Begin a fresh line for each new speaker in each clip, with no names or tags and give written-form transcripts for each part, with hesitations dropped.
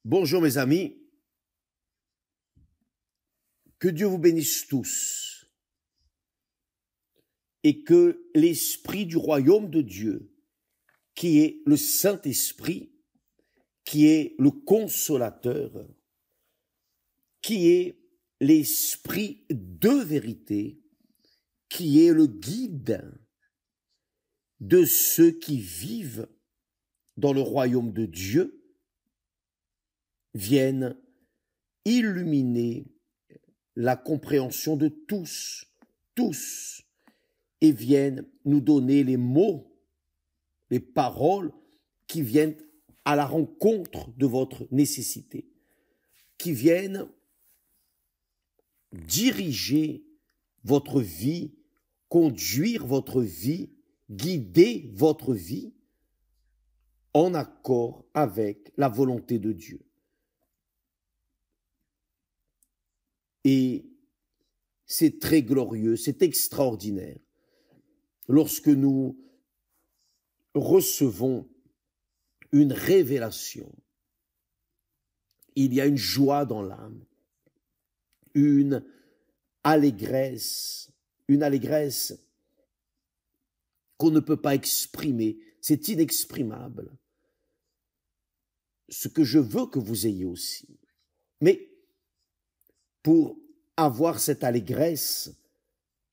Bonjour mes amis, que Dieu vous bénisse tous et que l'esprit du royaume de Dieu, qui est le Saint-Esprit, qui est le consolateur, qui est l'esprit de vérité, qui est le guide de ceux qui vivent dans le royaume de Dieu, viennent illuminer la compréhension de tous, et viennent nous donner les mots, les paroles qui viennent à la rencontre de votre nécessité, qui viennent diriger votre vie, conduire votre vie, guider votre vie en accord avec la volonté de Dieu. Et c'est très glorieux, c'est extraordinaire lorsque nous recevons une révélation. Il y a une joie dans l'âme, une allégresse qu'on ne peut pas exprimer, c'est inexprimable. Ce que je veux que vous ayez aussi. Mais pour avoir cette allégresse,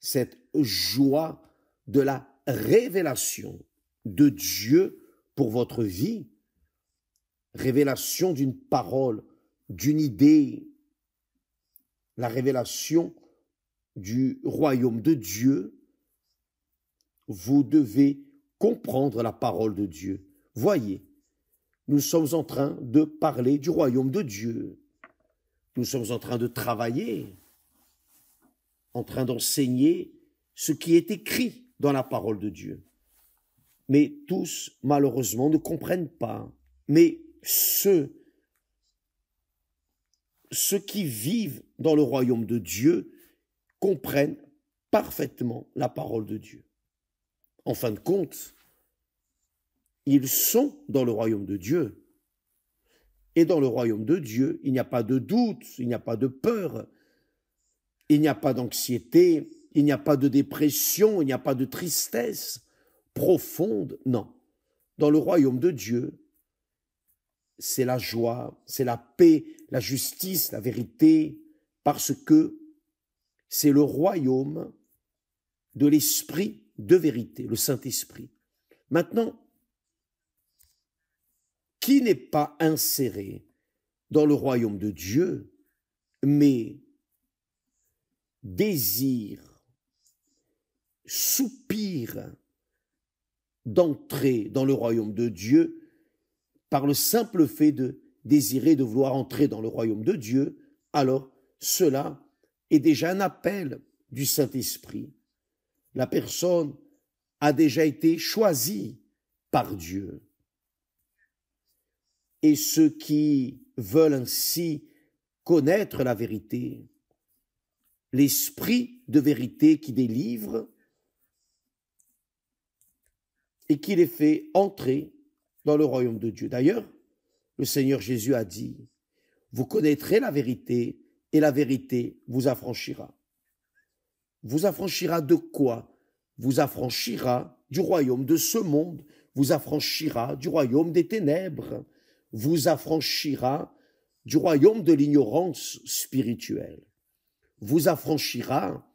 cette joie de la révélation de Dieu pour votre vie, révélation d'une parole, d'une idée, la révélation du royaume de Dieu, vous devez comprendre la parole de Dieu. Voyez, nous sommes en train de parler du royaume de Dieu. Nous sommes en train de travailler, en train d'enseigner ce qui est écrit dans la parole de Dieu. Mais tous, malheureusement, ne comprennent pas. Mais ceux qui vivent dans le royaume de Dieu comprennent parfaitement la parole de Dieu. En fin de compte, ils sont dans le royaume de Dieu. Et dans le royaume de Dieu, il n'y a pas de doute, il n'y a pas de peur, il n'y a pas d'anxiété, il n'y a pas de dépression, il n'y a pas de tristesse profonde, non. Dans le royaume de Dieu, c'est la joie, c'est la paix, la justice, la vérité, parce que c'est le royaume de l'esprit de vérité, le Saint-Esprit. Maintenant, qui n'est pas inséré dans le royaume de Dieu, mais désire, soupire d'entrer dans le royaume de Dieu par le simple fait de désirer, de vouloir entrer dans le royaume de Dieu, alors cela est déjà un appel du Saint-Esprit. La personne a déjà été choisie par Dieu. Et ceux qui veulent ainsi connaître la vérité, l'esprit de vérité qui délivre et qui les fait entrer dans le royaume de Dieu. D'ailleurs, le Seigneur Jésus a dit, vous connaîtrez la vérité et la vérité vous affranchira. Vous affranchira de quoi? Vous affranchira du royaume de ce monde, vous affranchira du royaume des ténèbres, vous affranchira du royaume de l'ignorance spirituelle, vous affranchira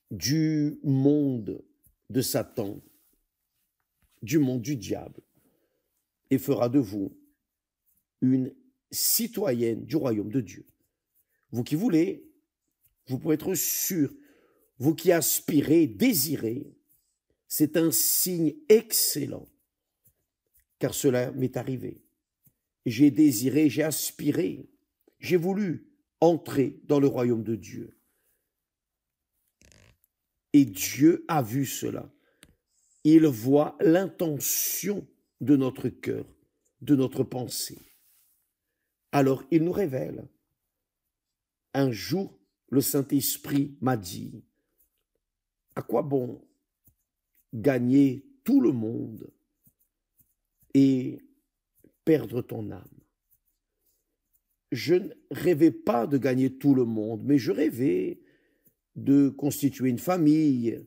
du monde de Satan, du monde du diable, et fera de vous une citoyenne du royaume de Dieu. Vous qui voulez, vous pouvez être sûr, vous qui aspirez, désirez, c'est un signe excellent, car cela m'est arrivé. J'ai désiré, j'ai aspiré, j'ai voulu entrer dans le royaume de Dieu. Et Dieu a vu cela. Il voit l'intention de notre cœur, de notre pensée. Alors il nous révèle. Un jour, le Saint-Esprit m'a dit, à quoi bon gagner tout le monde et perdre ton âme? je ne rêvais pas de gagner tout le monde, mais je rêvais de constituer une famille,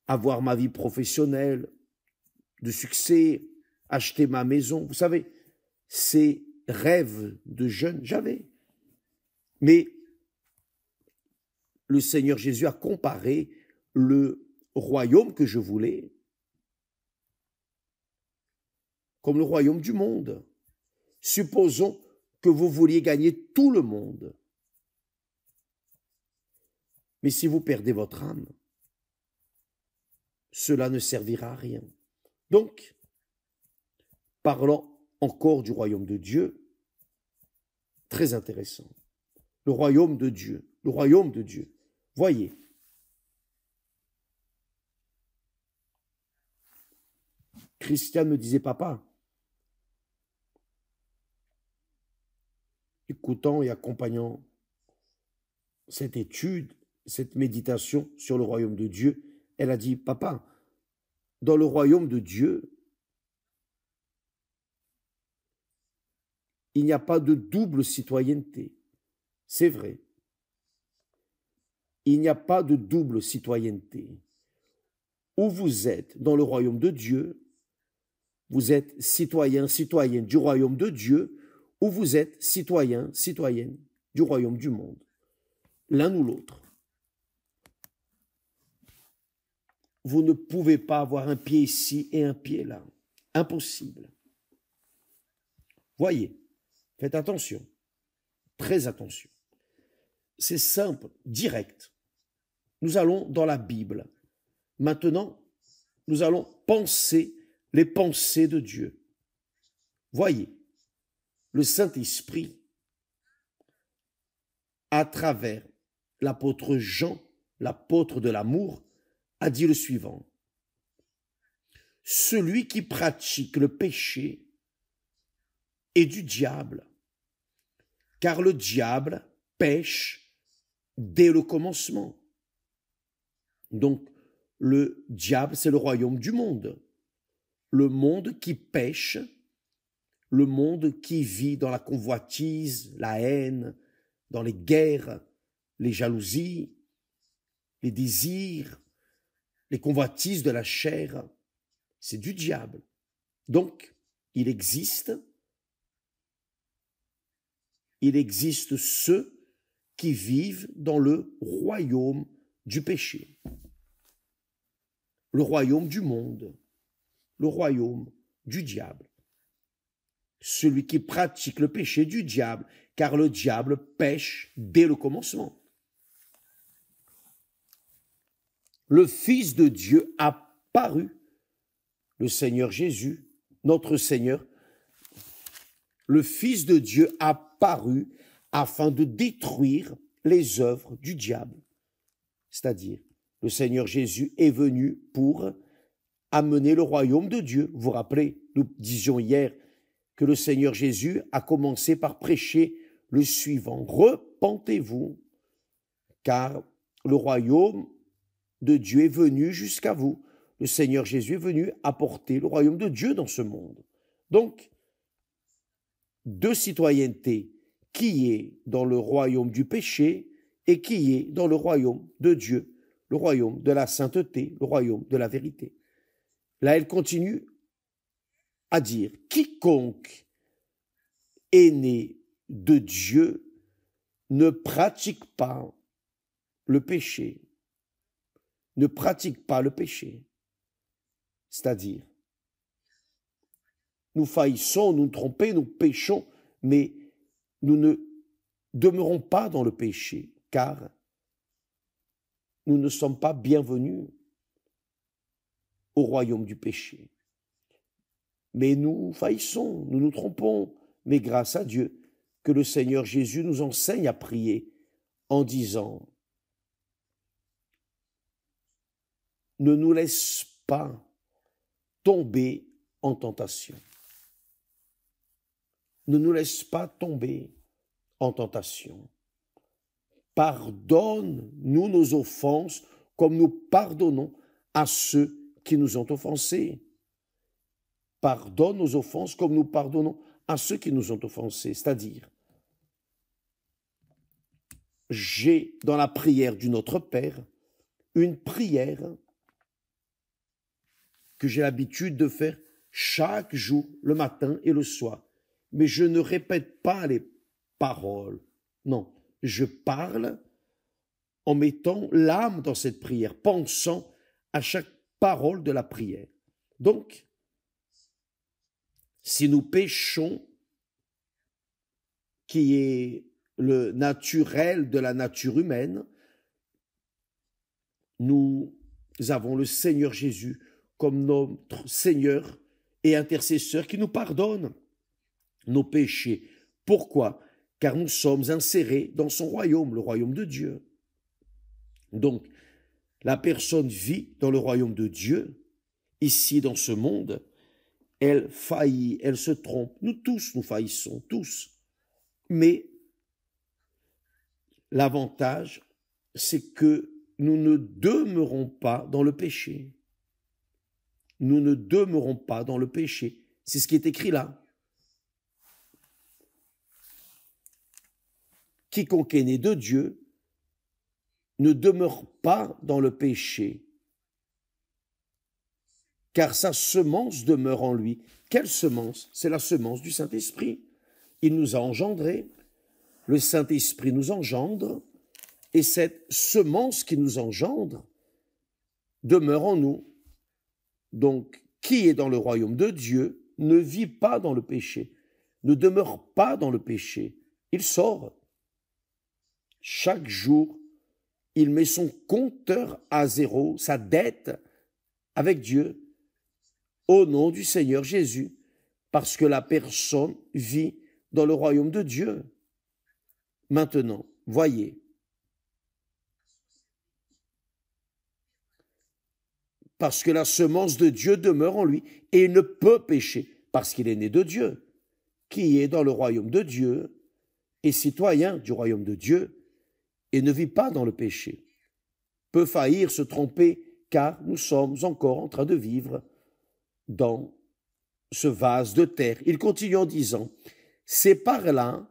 avoir ma vie professionnelle, de succès, acheter ma maison. Vous savez, ces rêves de jeune, j'avais. Mais le Seigneur Jésus a comparé le royaume que je voulais comme le royaume du monde. Supposons que vous vouliez gagner tout le monde. Mais si vous perdez votre âme, cela ne servira à rien. Donc, parlons encore du royaume de Dieu, très intéressant. Le royaume de Dieu, le royaume de Dieu. Voyez, Christiane me disait, papa, écoutant et accompagnant cette étude, cette méditation sur le royaume de Dieu, elle a dit, papa, dans le royaume de Dieu, il n'y a pas de double citoyenneté. C'est vrai. Il n'y a pas de double citoyenneté. Où vous êtes dans le royaume de Dieu, vous êtes citoyen, citoyenne du royaume de Dieu, ou vous êtes citoyen, citoyenne du royaume du monde. L'un ou l'autre. Vous ne pouvez pas avoir un pied ici et un pied là. Impossible. Voyez, faites attention, très attention. C'est simple, direct. Nous allons dans la Bible. Maintenant, nous allons penser les pensées de Dieu. Voyez, le Saint-Esprit, à travers l'apôtre Jean, l'apôtre de l'amour, a dit le suivant. Celui qui pratique le péché est du diable, car le diable pêche dès le commencement. Donc, le diable, c'est le royaume du monde. Le monde qui pêche, le monde qui vit dans la convoitise, la haine, dans les guerres, les jalousies, les désirs, les convoitises de la chair, c'est du diable. Donc, il existe ceux qui vivent dans le royaume du péché, le royaume du monde, le royaume du diable. Celui qui pratique le péché du diable, car le diable pêche dès le commencement. Le Fils de Dieu a paru, le Seigneur Jésus, notre Seigneur, le Fils de Dieu a paru afin de détruire les œuvres du diable. C'est-à-dire, le Seigneur Jésus est venu pour amener le royaume de Dieu. Vous vous rappelez, nous disions hier que le Seigneur Jésus a commencé par prêcher le suivant. Repentez-vous, car le royaume de Dieu est venu jusqu'à vous. Le Seigneur Jésus est venu apporter le royaume de Dieu dans ce monde. Donc, deux citoyennetés, qui est dans le royaume du péché et qui est dans le royaume de Dieu, le royaume de la sainteté, le royaume de la vérité. Là, elle continue à dire, quiconque est né de Dieu ne pratique pas le péché, ne pratique pas le péché. C'est-à-dire, nous faillissons, nous nous trompons, nous péchons, mais nous ne demeurons pas dans le péché, car nous ne sommes pas bienvenus au royaume du péché. Mais nous faillissons, nous nous trompons, mais grâce à Dieu, que le Seigneur Jésus nous enseigne à prier en disant, ne nous laisse pas tomber en tentation. Ne nous laisse pas tomber en tentation. Pardonne-nous nos offenses comme nous pardonnons à ceux qui nous ont offensés. Pardonne nos offenses comme nous pardonnons à ceux qui nous ont offensés. C'est-à-dire, j'ai dans la prière du Notre Père une prière que j'ai l'habitude de faire chaque jour, le matin et le soir. Mais je ne répète pas les paroles. Non, je parle en mettant l'âme dans cette prière, pensant à chaque parole de la prière. Donc, si nous péchons, qui est le naturel de la nature humaine, nous avons le Seigneur Jésus comme notre Seigneur et intercesseur qui nous pardonne nos péchés. Pourquoi? Car nous sommes insérés dans son royaume, le royaume de Dieu. Donc, la personne vit dans le royaume de Dieu, ici dans ce monde, elle faillit, elle se trompe. Nous tous, nous faillissons, tous. Mais l'avantage, c'est que nous ne demeurons pas dans le péché. Nous ne demeurons pas dans le péché. C'est ce qui est écrit là. Quiconque est né de Dieu ne demeure pas dans le péché, car sa semence demeure en lui. Quelle semence? C'est la semence du Saint-Esprit. Il nous a engendrés, le Saint-Esprit nous engendre, et cette semence qui nous engendre demeure en nous. Donc, qui est dans le royaume de Dieu ne vit pas dans le péché, ne demeure pas dans le péché. Il sort. Chaque jour, il met son compteur à zéro, sa dette avec Dieu, au nom du Seigneur Jésus, parce que la personne vit dans le royaume de Dieu. Maintenant, voyez, parce que la semence de Dieu demeure en lui, et il ne peut pécher, parce qu'il est né de Dieu. Qui est dans le royaume de Dieu, est citoyen du royaume de Dieu, et ne vit pas dans le péché, peut faillir se tromper, car nous sommes encore en train de vivre dans ce vase de terre. Il continue en disant, c'est par là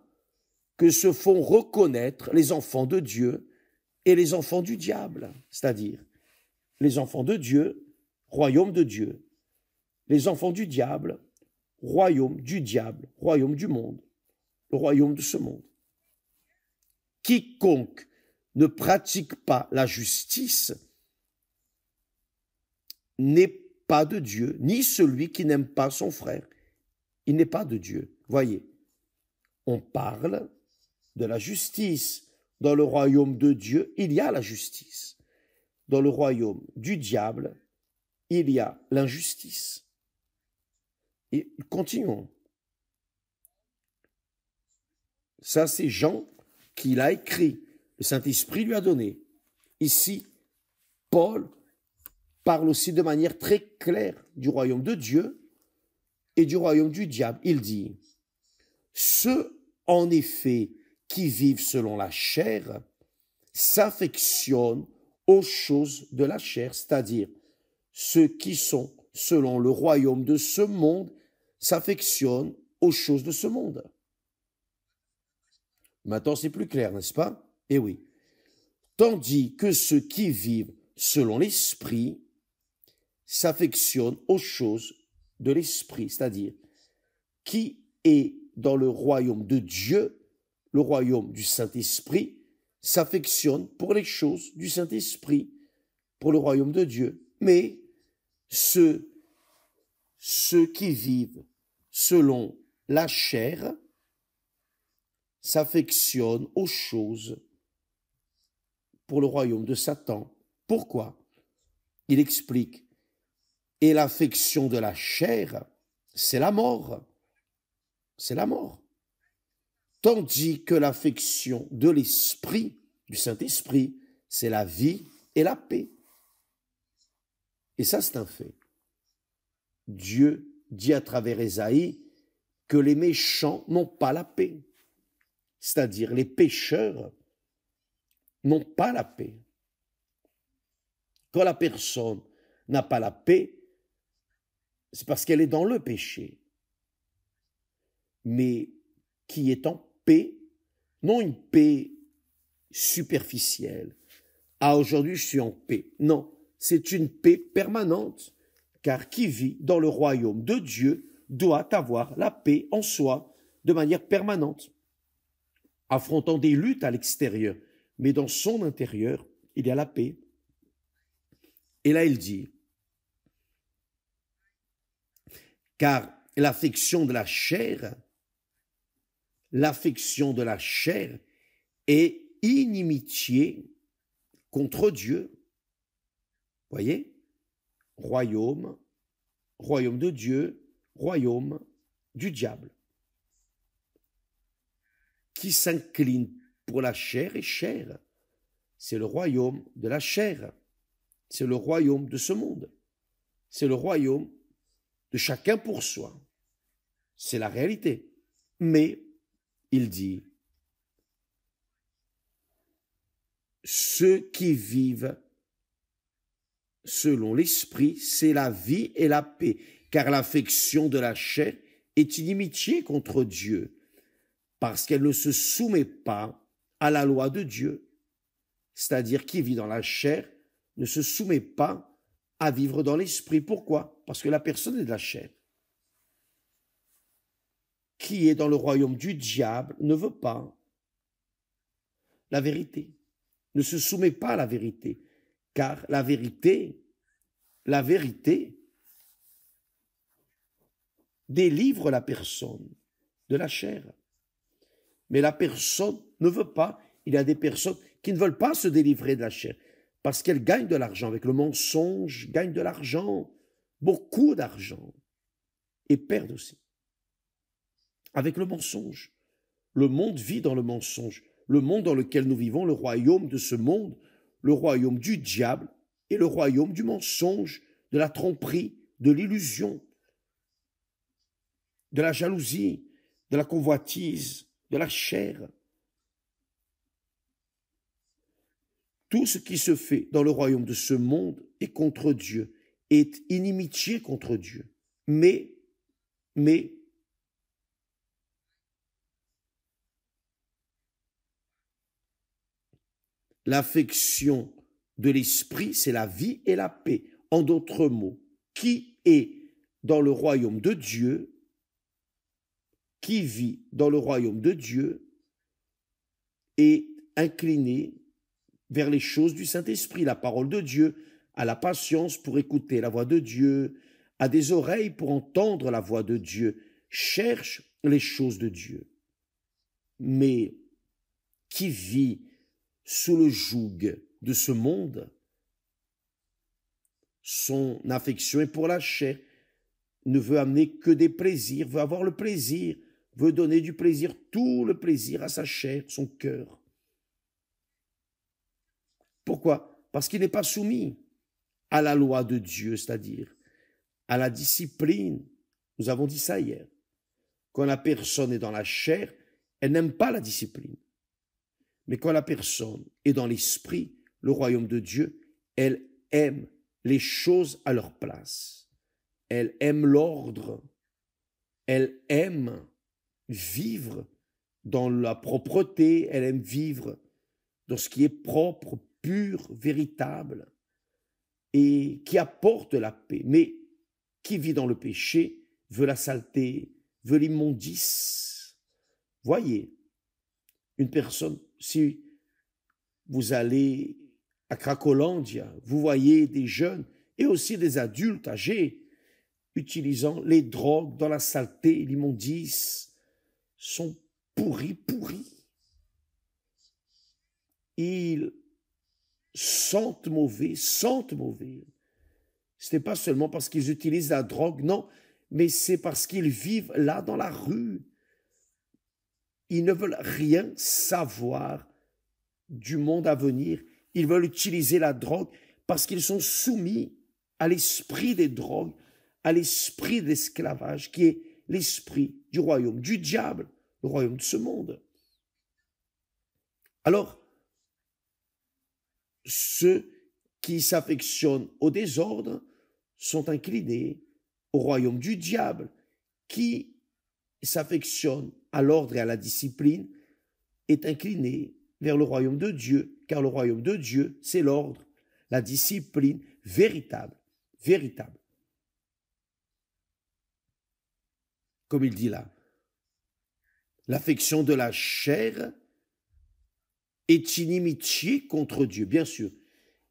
que se font reconnaître les enfants de Dieu et les enfants du diable, c'est-à-dire les enfants de Dieu, royaume de Dieu, les enfants du diable, royaume du diable, royaume du monde, le royaume de ce monde. Quiconque ne pratique pas la justice n'est pas de Dieu, ni celui qui n'aime pas son frère. Il n'est pas de Dieu. Voyez, on parle de la justice. Dans le royaume de Dieu, il y a la justice. Dans le royaume du diable, il y a l'injustice. Et continuons. Ça, c'est Jean qui l'a écrit. Le Saint-Esprit lui a donné. Ici, Paul parle aussi de manière très claire du royaume de Dieu et du royaume du diable. Il dit, ceux en effet qui vivent selon la chair s'affectionnent aux choses de la chair, c'est-à-dire ceux qui sont selon le royaume de ce monde s'affectionnent aux choses de ce monde. Maintenant, c'est plus clair, n'est-ce pas? Eh oui. Tandis que ceux qui vivent selon l'esprit s'affectionnent aux choses de l'esprit, c'est-à-dire qui est dans le royaume de Dieu, le royaume du Saint-Esprit, s'affectionne pour les choses du Saint-Esprit, pour le royaume de Dieu. Mais ceux qui vivent selon la chair s'affectionnent aux choses pour le royaume de Satan. Pourquoi? Il explique, et l'affection de la chair, c'est la mort. C'est la mort. Tandis que l'affection de l'esprit, du Saint-Esprit, c'est la vie et la paix. Et ça, c'est un fait. Dieu dit à travers Ésaïe que les méchants n'ont pas la paix. C'est-à-dire les pécheurs n'ont pas la paix. Quand la personne n'a pas la paix, c'est parce qu'elle est dans le péché. Mais qui est en paix, non une paix superficielle. Ah, aujourd'hui, je suis en paix. Non, c'est une paix permanente, car qui vit dans le royaume de Dieu doit avoir la paix en soi de manière permanente, affrontant des luttes à l'extérieur, mais dans son intérieur, il y a la paix. Et là, il dit, car l'affection de la chair est inimitié contre Dieu. Voyez, royaume de Dieu, royaume du diable. Qui s'incline pour la chair est chair. C'est le royaume de la chair. C'est le royaume de ce monde. C'est le royaume de chacun pour soi. C'est la réalité. Mais, il dit, ceux qui vivent selon l'esprit, c'est la vie et la paix, car l'affection de la chair est inimitié contre Dieu, parce qu'elle ne se soumet pas à la loi de Dieu. C'est-à-dire qui vit dans la chair ne se soumet pas à vivre dans l'esprit. Pourquoi? Parce que la personne est de la chair. Qui est dans le royaume du diable ne veut pas la vérité, ne se soumet pas à la vérité, car la vérité délivre la personne de la chair. Mais la personne ne veut pas. Il y a des personnes qui ne veulent pas se délivrer de la chair parce qu'elles gagnent de l'argent. Avec le mensonge, gagnent de l'argent, beaucoup d'argent, et perdent aussi. Avec le mensonge. Le monde vit dans le mensonge. Le monde dans lequel nous vivons, le royaume de ce monde, le royaume du diable et le royaume du mensonge, de la tromperie, de l'illusion, de la jalousie, de la convoitise, de la chair. Tout ce qui se fait dans le royaume de ce monde est contre Dieu, est inimitié contre Dieu. Mais, l'affection de l'esprit, c'est la vie et la paix. En d'autres mots, qui est dans le royaume de Dieu, qui vit dans le royaume de Dieu, est incliné vers les choses du Saint-Esprit, la parole de Dieu, a la patience pour écouter la voix de Dieu, a des oreilles pour entendre la voix de Dieu, cherche les choses de Dieu. Mais qui vit sous le joug de ce monde, son affection est pour la chair, ne veut amener que des plaisirs, veut avoir le plaisir, veut donner du plaisir, tout le plaisir à sa chair, son cœur. Pourquoi? Parce qu'il n'est pas soumis à la loi de Dieu, c'est-à-dire à la discipline. Nous avons dit ça hier. Quand la personne est dans la chair, elle n'aime pas la discipline. Mais quand la personne est dans l'esprit, le royaume de Dieu, elle aime les choses à leur place. Elle aime l'ordre. Elle aime vivre dans la propreté. Elle aime vivre dans ce qui est propre, pur, véritable et qui apporte la paix. Mais qui vit dans le péché veut la saleté, veut l'immondice. Voyez, une personne, si vous allez à Cracolandia, vous voyez des jeunes et aussi des adultes âgés utilisant les drogues dans la saleté, l'immondice, sont pourris. Ils sentent mauvais. Ce n'est pas seulement parce qu'ils utilisent la drogue, non, mais c'est parce qu'ils vivent là dans la rue. Ils ne veulent rien savoir du monde à venir. Ils veulent utiliser la drogue parce qu'ils sont soumis à l'esprit des drogues, à l'esprit de l'esclavage, qui est l'esprit du royaume du diable, le royaume de ce monde. Alors, ceux qui s'affectionnent au désordre sont inclinés au royaume du diable, qui s'affectionne à l'ordre et à la discipline est incliné vers le royaume de Dieu, car le royaume de Dieu, c'est l'ordre, la discipline véritable, véritable. Comme il dit là, l'affection de la chair est inimitié contre Dieu, bien sûr,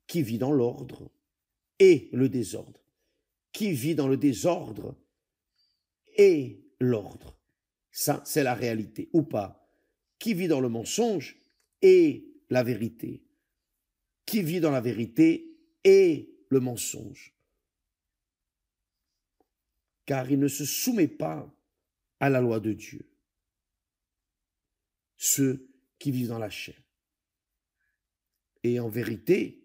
qui vit dans l'ordre et le désordre, qui vit dans le désordre et l'ordre. Ça, c'est la réalité, ou pas. Qui vit dans le mensonge et la vérité. Qui vit dans la vérité et le mensonge. Car il ne se soumet pas à la loi de Dieu. Ceux qui vivent dans la chair. Et en vérité,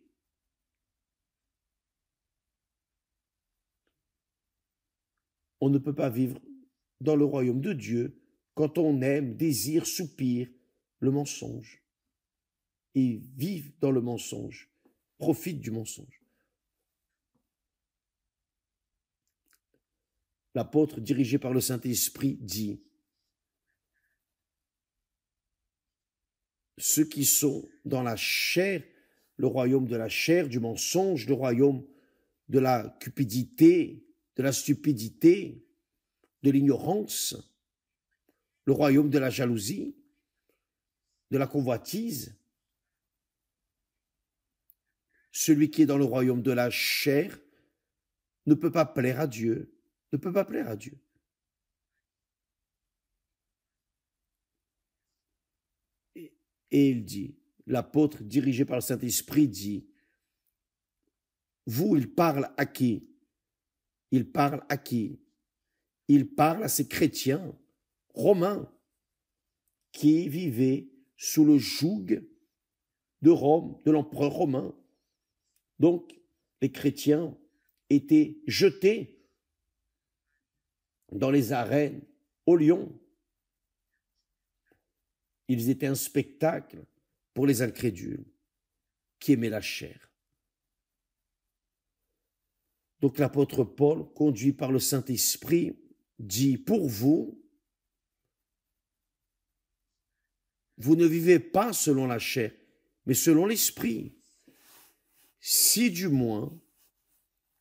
on ne peut pas vivre dans le royaume de Dieu quand on aime, désire, soupire le mensonge. Et vivent dans le mensonge, profitent du mensonge. L'apôtre, dirigé par le Saint-Esprit, dit: ceux qui sont dans la chair, le royaume de la chair, du mensonge, le royaume de la cupidité, de la stupidité, de l'ignorance, le royaume de la jalousie, de la convoitise. Celui qui est dans le royaume de la chair ne peut pas plaire à Dieu, ne peut pas plaire à Dieu. Et il dit, l'apôtre dirigé par le Saint-Esprit dit, vous, il parle à qui? Il parle à qui? Il parle à ces chrétiens romains qui vivaient sous le joug de Rome, de l'empereur romain. Donc, les chrétiens étaient jetés dans les arènes au lion. Ils étaient un spectacle pour les incrédules qui aimaient la chair. Donc l'apôtre Paul, conduit par le Saint-Esprit, dit, pour vous, vous ne vivez pas selon la chair, mais selon l'Esprit. Si du moins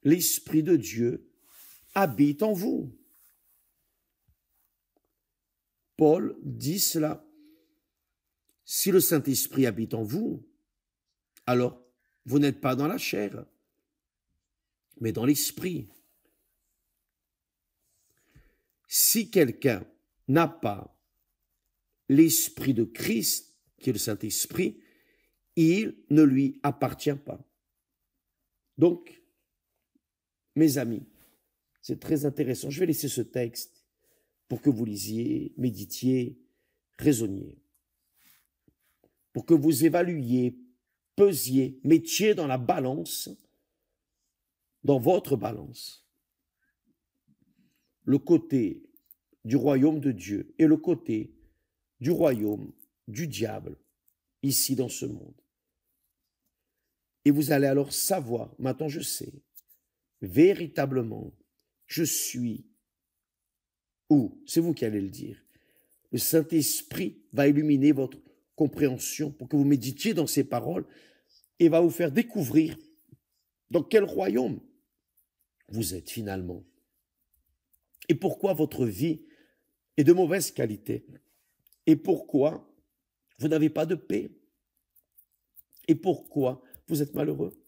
l'Esprit de Dieu habite en vous. Paul dit cela. Si le Saint-Esprit habite en vous, alors vous n'êtes pas dans la chair, mais dans l'Esprit. Si quelqu'un n'a pas l'Esprit de Christ, qui est le Saint-Esprit, il ne lui appartient pas. Donc, mes amis, c'est très intéressant. Je vais laisser ce texte pour que vous lisiez, méditiez, raisonniez. Pour que vous évaluiez, pesiez, mettiez dans la balance, dans votre balance, le côté du royaume de Dieu et le côté du royaume du diable, ici dans ce monde. Et vous allez alors savoir, maintenant je sais, véritablement, je suis où? C'est vous qui allez le dire. Le Saint-Esprit va illuminer votre compréhension pour que vous méditiez dans ces paroles et va vous faire découvrir dans quel royaume vous êtes finalement. Et pourquoi votre vie est de mauvaise qualité. Et pourquoi vous n'avez pas de paix. Et pourquoi vous êtes malheureux.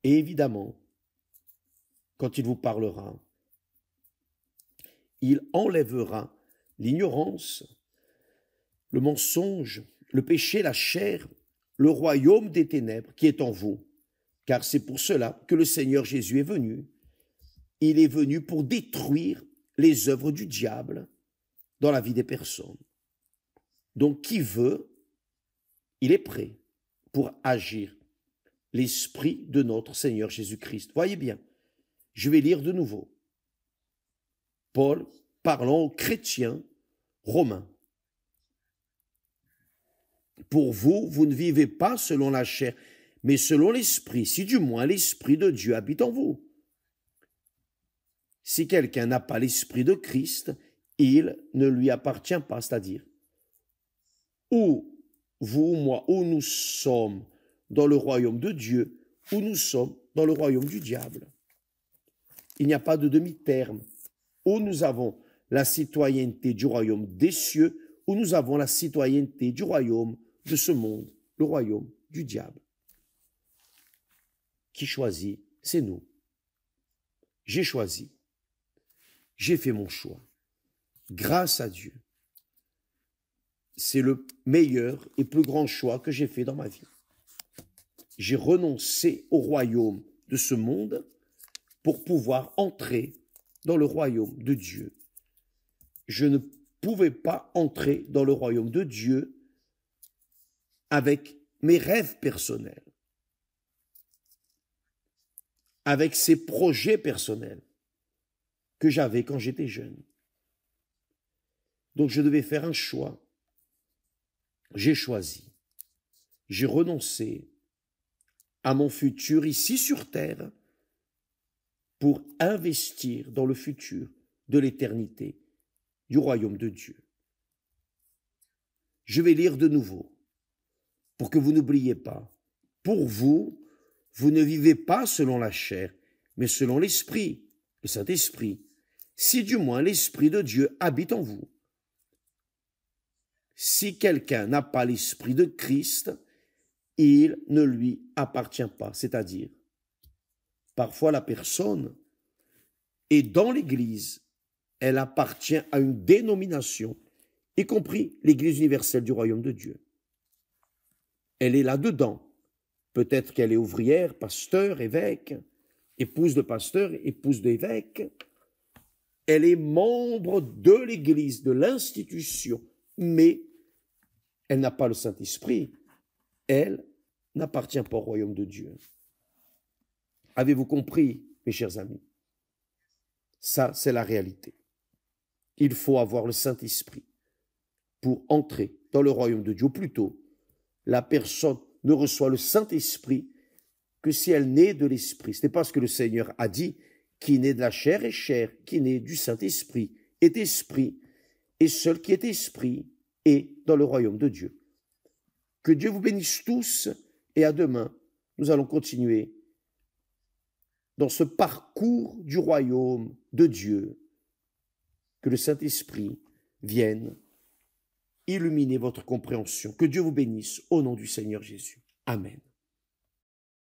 Et évidemment, quand il vous parlera, il enlèvera l'ignorance, le mensonge, le péché, la chair, le royaume des ténèbres qui est en vous. Car c'est pour cela que le Seigneur Jésus est venu. Il est venu pour détruire les œuvres du diable dans la vie des personnes. Donc, qui veut, il est prêt pour agir. L'Esprit de notre Seigneur Jésus-Christ. Voyez bien, je vais lire de nouveau. Paul parlant aux chrétiens romains. Pour vous, vous ne vivez pas selon la chair, mais selon l'Esprit, si du moins l'Esprit de Dieu habite en vous. Si quelqu'un n'a pas l'Esprit de Christ, il ne lui appartient pas, c'est-à-dire, ou vous ou moi, où nous sommes dans le royaume de Dieu, ou nous sommes dans le royaume du diable. Il n'y a pas de demi-terme. Où nous avons la citoyenneté du royaume des cieux, où nous avons la citoyenneté du royaume de ce monde, le royaume du diable. Qui choisit? C'est nous. J'ai choisi. J'ai fait mon choix. Grâce à Dieu. C'est le meilleur et plus grand choix que j'ai fait dans ma vie. J'ai renoncé au royaume de ce monde pour pouvoir entrer dans le royaume de Dieu. Je ne pouvais pas entrer dans le royaume de Dieu avec mes rêves personnels, avec ces projets personnels que j'avais quand j'étais jeune. Donc je devais faire un choix. J'ai choisi. J'ai renoncé à mon futur ici sur terre pour investir dans le futur de l'éternité du royaume de Dieu. Je vais lire de nouveau pour que vous n'oubliez pas. Pour vous, vous ne vivez pas selon la chair, mais selon l'Esprit, le Saint-Esprit, si du moins l'Esprit de Dieu habite en vous. Si quelqu'un n'a pas l'Esprit de Christ, il ne lui appartient pas. C'est-à-dire, parfois la personne est dans l'Église, elle appartient à une dénomination, y compris l'Église universelle du royaume de Dieu. Elle est là-dedans. Peut-être qu'elle est ouvrière, pasteur, évêque, épouse de pasteur, épouse d'évêque. Elle est membre de l'Église, de l'institution, mais elle n'a pas le Saint-Esprit. Elle n'appartient pas au royaume de Dieu. Avez-vous compris, mes chers amis? Ça, c'est la réalité. Il faut avoir le Saint-Esprit pour entrer dans le royaume de Dieu. Ou plutôt, la personne ne reçoit le Saint-Esprit que si elle naît de l'Esprit. Ce n'est pas ce que le Seigneur a dit, qui naît de la chair est chair, qui naît du Saint-Esprit est esprit, et seul qui est esprit est dans le royaume de Dieu. Que Dieu vous bénisse tous, et à demain, nous allons continuer dans ce parcours du royaume de Dieu. Que le Saint-Esprit vienne illuminer votre compréhension. Que Dieu vous bénisse au nom du Seigneur Jésus. Amen.